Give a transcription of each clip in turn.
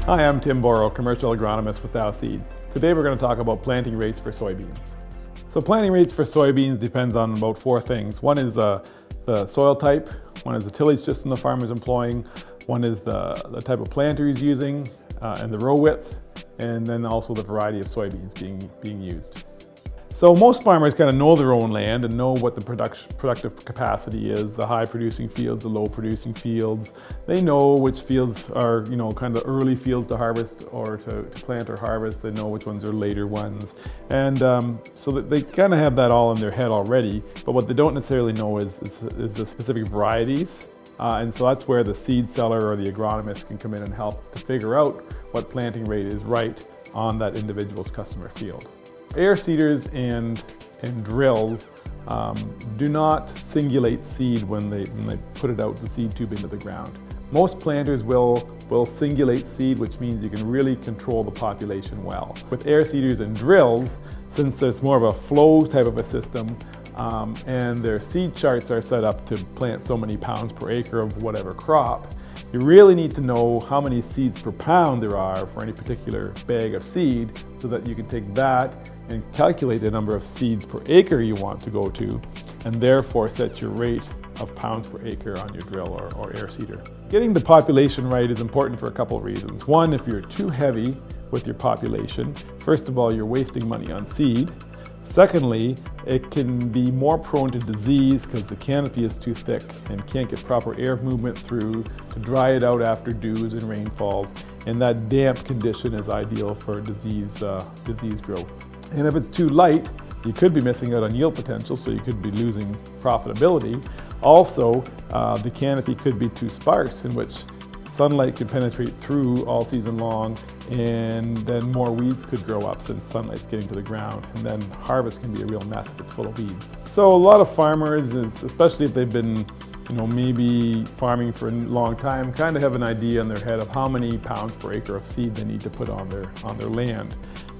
Hi, I'm Tim Borho, commercial agronomist with Dow Seeds. Today we're going to talk about planting rates for soybeans. So planting rates for soybeans depends on about four things. One is the soil type, one is the tillage system the farmer is employing, one is the type of planter he's using and the row width, and then also the variety of soybeans being used. So most farmers kind of know their own land and know what the productive capacity is, the high producing fields, the low producing fields. They know which fields are, kind of early fields to harvest or to plant or harvest. They know which ones are later ones. And so that they kind of have that all in their head already, but what they don't necessarily know is the specific varieties. And so that's where the seed seller or the agronomist can come in and help to figure out what planting rate is right on that individual's customer field. Air seeders and drills do not singulate seed when they put it out the seed tube into the ground. Most planters will singulate seed, which means you can really control the population well. With air seeders and drills, since there's more of a flow type of a system, and their seed charts are set up to plant so many pounds per acre of whatever crop, you really need to know how many seeds per pound there are for any particular bag of seed so that you can take that and calculate the number of seeds per acre you want to go to, and therefore set your rate of pounds per acre on your drill or air seeder. Getting the population right is important for a couple of reasons. One, if you're too heavy with your population, first of all, you're wasting money on seed. Secondly, it can be more prone to disease because the canopy is too thick and can't get proper air movement through to dry it out after dews and rainfalls, and that damp condition is ideal for disease growth. And if it's too light, you could be missing out on yield potential, so you could be losing profitability. Also, the canopy could be too sparse, in which sunlight could penetrate through all season long, and then more weeds could grow up since sunlight's getting to the ground, and then harvest can be a real mess if it's full of weeds. So a lot of farmers, especially if they've been maybe farming for a long time, kind of have an idea in their head of how many pounds per acre of seed they need to put on their land.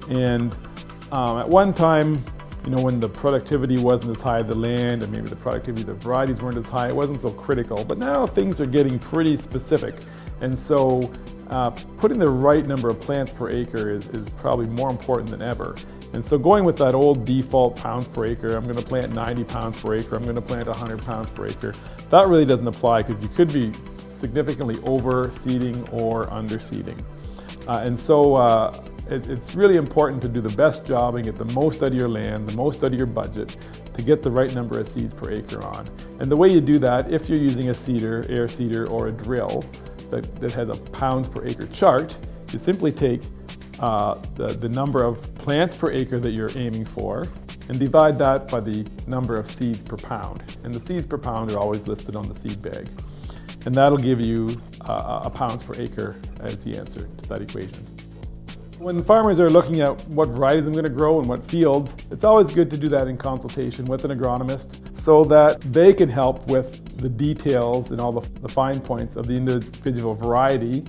And at one time, when the productivity wasn't as high of the land and maybe the productivity of the varieties weren't as high, it wasn't so critical. But now things are getting pretty specific. And so putting the right number of plants per acre is probably more important than ever. And so going with that old default pounds per acre, I'm going to plant 90 pounds per acre, I'm going to plant 100 pounds per acre, that really doesn't apply because you could be significantly over-seeding or under-seeding. And so it's really important to do the best job and get the most out of your land, the most out of your budget to get the right number of seeds per acre on. And the way you do that, if you're using a seeder, air seeder, or a drill that has a pounds per acre chart, you simply take the number of plants per acre that you're aiming for and divide that by the number of seeds per pound. And the seeds per pound are always listed on the seed bag. And that'll give you a pounds per acre as the answer to that equation. When farmers are looking at what varieties I'm going to grow and what fields, it's always good to do that in consultation with an agronomist so that they can help with the details and all the fine points of the individual variety,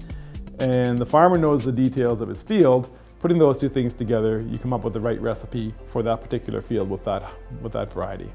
and the farmer knows the details of his field. Putting those two things together, you come up with the right recipe for that particular field with that variety.